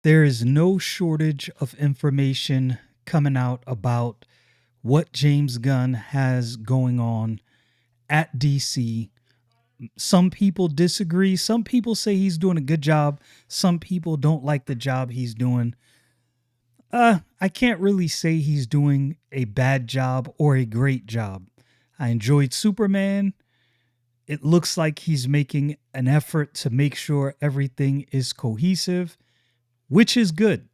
there is no shortage of information coming out about what James Gunn has going on at DC. Some people disagree. Some people say he's doing a good job. Some people don't like the job he's doing. I can't really say he's doing a bad job or a great job. I enjoyed Superman. It looks like he's making an effort to make sure everything is cohesive, which is good.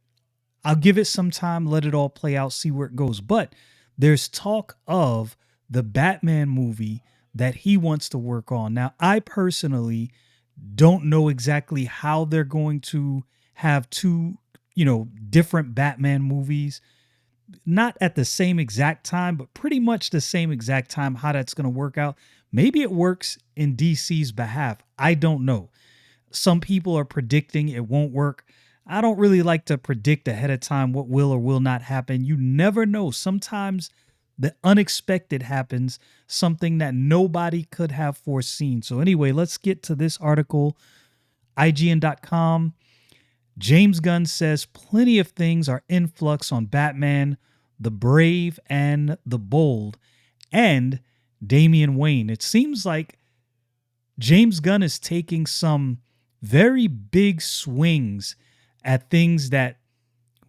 I'll give it some time, let it all play out, see where it goes. But there's talk of the Batman movie that he wants to work on. Now, I personally don't know exactly how they're going to have two, different Batman movies, not at the same exact time, but pretty much the same exact time, how that's going to work out. Maybe it works in DC's behalf. I don't know. Some people are predicting it won't work. I don't really like to predict ahead of time what will or will not happen. You never know. Sometimes the unexpected happens, something that nobody could have foreseen. So anyway, let's get to this article. IGN.com. James Gunn says plenty of things are in flux on Batman, the Brave and the Bold, and Damien Wayne. It seems like James Gunn is taking some very big swings at things that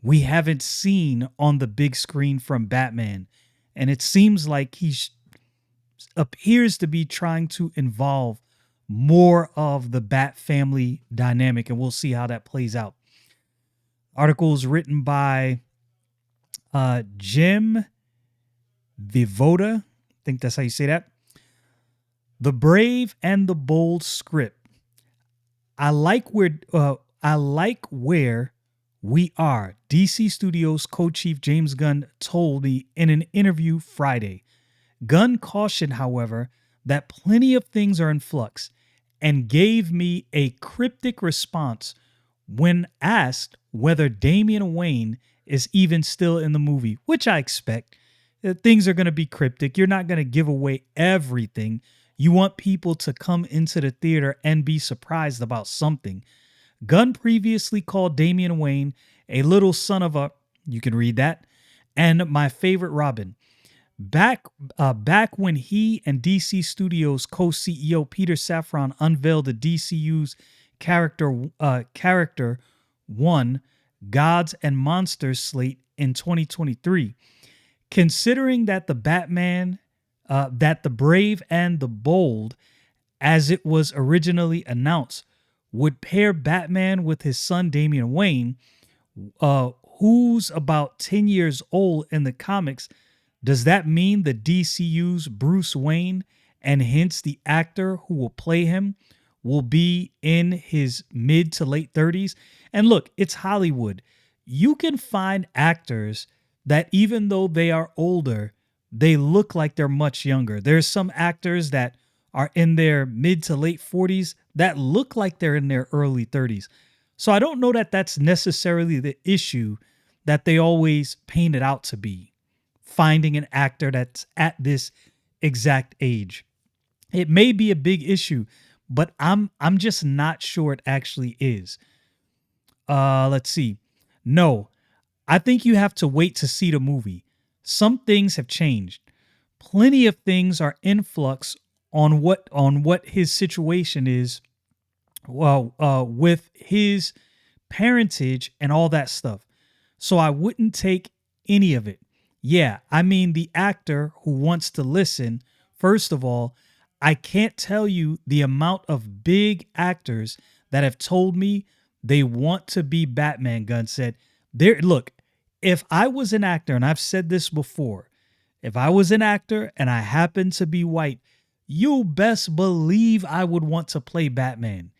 we haven't seen on the big screen from Batman. And it seems like he appears to be trying to involve more of the Bat family dynamic, and we'll see how that plays out. Articles written by Jim Vejvoda. I think that's how you say that. The Brave and the Bold script. I like where we are. DC Studios co-chief James Gunn told me in an interview Friday. Gunn cautioned, however, that plenty of things are in flux and gave me a cryptic response when asked whether Damien Wayne is even still in the movie, which I expect. Things are going to be cryptic. You're not going to give away everything. You want people to come into the theater and be surprised about something. Gunn previously called Damien Wayne a little son of a, you can read that, and my favorite Robin. Back when he and DC Studios co-CEO Peter Safran unveiled the DCU's Character One Gods and Monsters slate in 2023, considering that the Brave and the Bold, as it was originally announced, would pair Batman with his son Damian Wayne, who's about 10 years old in the comics. Does that mean the DCU's Bruce Wayne, and hence the actor who will play him, will be in his mid to late 30s? And look, it's Hollywood. You can find actors that even though they are older, they look like they're much younger. There's some actors that are in their mid to late 40s that look like they're in their early 30s. So I don't know that that's necessarily the issue that they always paint it out to be, finding an actor that's at this exact age. It may be a big issue, but I'm just not sure it actually is. Let's see. No, I think you have to wait to see the movie. Some things have changed. Plenty of things are in flux on what his situation is, with his parentage and all that stuff. So I wouldn't take any of it. Yeah, I mean, the actor who wants to listen, first of all, I can't tell you the amount of big actors that have told me they want to be Batman, Gunn said. Look, if I was an actor, and I've said this before, if I was an actor and I happened to be white, you best believe I would want to play Batman.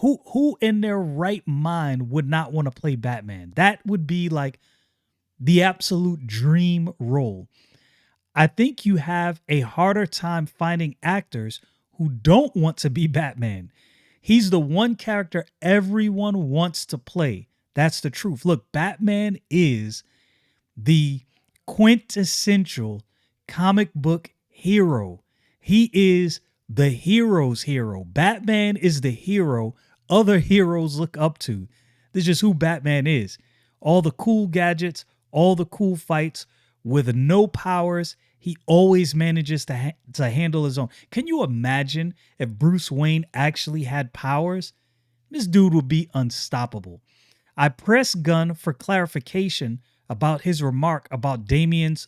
Who in their right mind would not want to play Batman? That would be like the absolute dream role. I think you have a harder time finding actors who don't want to be Batman. He's the one character everyone wants to play. That's the truth. Look, Batman is the quintessential comic book hero. He is the hero's hero. Batman is the hero other heroes look up to. This is just who Batman is. All the cool gadgets, all the cool fights with no powers. He always manages to handle his own. Can you imagine if Bruce Wayne actually had powers? This dude would be unstoppable. I pressed Gunn for clarification about his remark about Damien's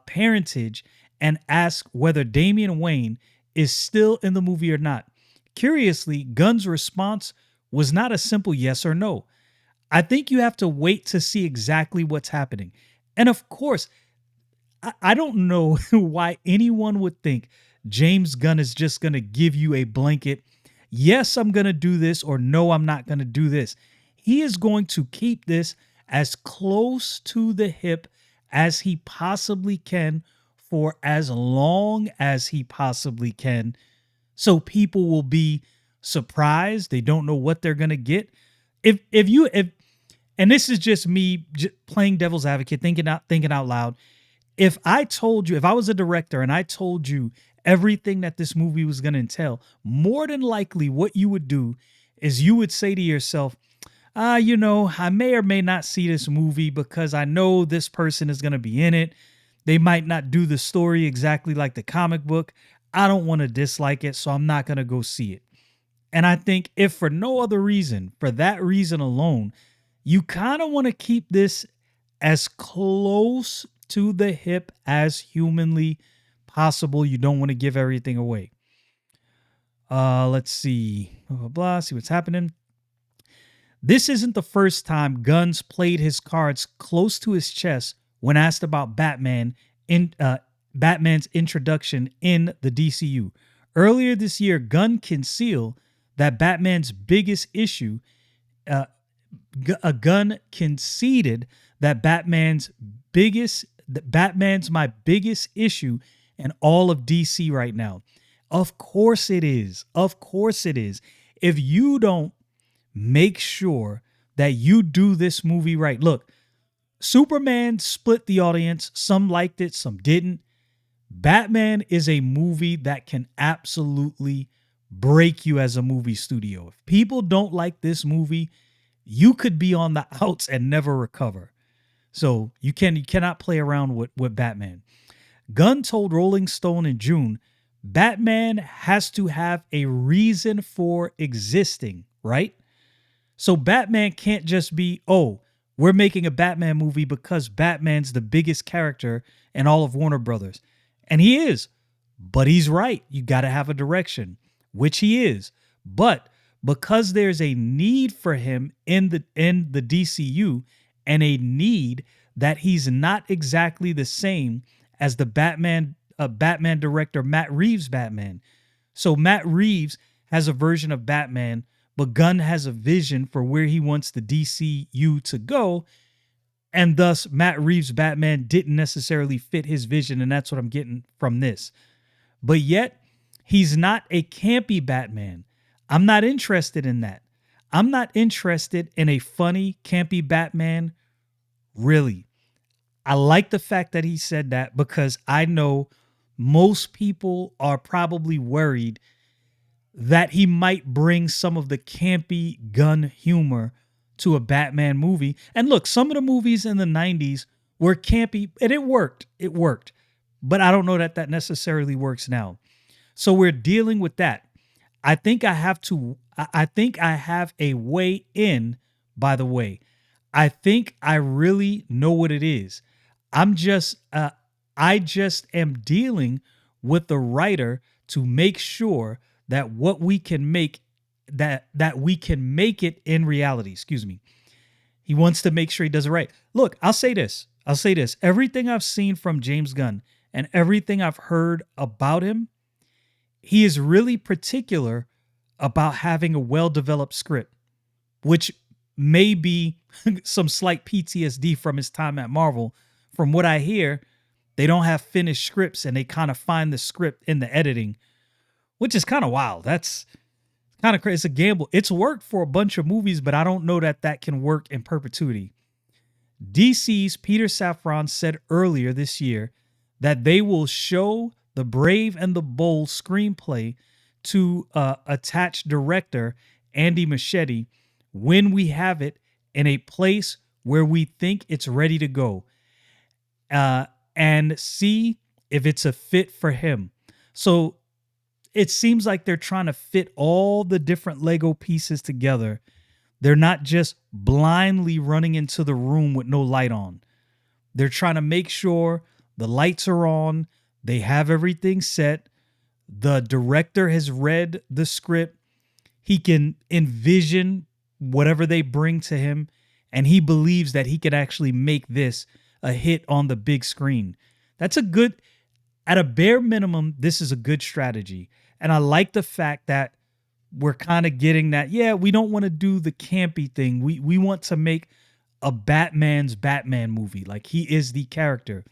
parentage and asked whether Damien Wayne is still in the movie or not. Curiously, Gunn's response was not a simple yes or no. I think you have to wait to see exactly what's happening. And of course, I don't know why anyone would think James Gunn is just going to give you a blanket, yes, I'm going to do this, or no, I'm not going to do this. He is going to keep this as close to the hip as he possibly can for as long as he possibly can. So people will be surprised. They don't know what they're going to get. If and this is just me playing devil's advocate, thinking out loud. If I was a director and I told you everything that this movie was going to entail, more than likely what you would do is you would say to yourself, I may or may not see this movie because I know this person is going to be in it. They might not do the story exactly like the comic book. I don't want to dislike it, so I'm not going to go see it. And I think if for no other reason, for that reason alone, you kind of want to keep this as close to the hip as humanly possible. You don't want to give everything away. Let's see. Blah, blah, blah. See what's happening. This isn't the first time Gunn's played his cards close to his chest when asked about Batman's introduction in the DCU. Earlier this year, Gunn concealed that Batman's biggest issue. Gunn conceded that Batman's my biggest issue in all of DC right now. Of course it is. Of course it is. If you don't make sure that you do this movie right. Look, Superman split the audience. Some liked it, some didn't. Batman is a movie that can absolutely break you as a movie studio. If people don't like this movie, you could be on the outs and never recover. So you cannot play around with Batman. Gunn told Rolling Stone in June, Batman has to have a reason for existing, right? So Batman can't just be, we're making a Batman movie because Batman's the biggest character in all of Warner Brothers. And he is. But he's right. You got to have a direction, which he is. But because there's a need for him in the DCU and a need that he's not exactly the same as the Batman director Matt Reeves Batman. So Matt Reeves has a version of Batman, but Gunn has a vision for where he wants the DCU to go. And thus, Matt Reeves' Batman didn't necessarily fit his vision, and that's what I'm getting from this. But yet, he's not a campy Batman. I'm not interested in that. I'm not interested in a funny, campy Batman. Really. I like the fact that he said that because I know most people are probably worried that he might bring some of the campy Gunn humor to a Batman movie. And look, some of the movies in the 90s were campy, and it worked. It worked. But I don't know that that necessarily works now. So we're dealing with that. I think I have a way in, by the way. I think I really know what it is. I just am dealing with the writer to make sure that what we can make, that we can make it in reality. Excuse me. He wants to make sure he does it right. Look, I'll say this. Everything I've seen from James Gunn and everything I've heard about him, he is really particular about having a well-developed script, which may be some slight PTSD from his time at Marvel. From what I hear, they don't have finished scripts and they kind of find the script in the editing, which is kind of wild. That's kind of crazy. It's a gamble. It's worked for a bunch of movies, but I don't know that that can work in perpetuity. DC's Peter Safran said earlier this year that they will show the Brave and the Bold screenplay to attached director Andy Muschietti when we have it in a place where we think it's ready to go, and see if it's a fit for him. So it seems like they're trying to fit all the different Lego pieces together. They're not just blindly running into the room with no light on. They're trying to make sure the lights are on, they have everything set, the director has read the script, he can envision whatever they bring to him, and he believes that he could actually make this a hit on the big screen. That's a good, at a bare minimum, this is a good strategy. And I like the fact that we're kind of getting that, yeah, we don't want to do the campy thing. We want to make a Batman's Batman movie. Like, he is the character.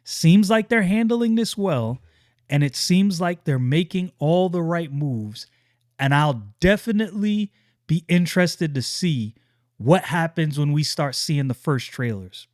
Seems like they're handling this well, and it seems like they're making all the right moves. And I'll definitely be interested to see what happens when we start seeing the first trailers.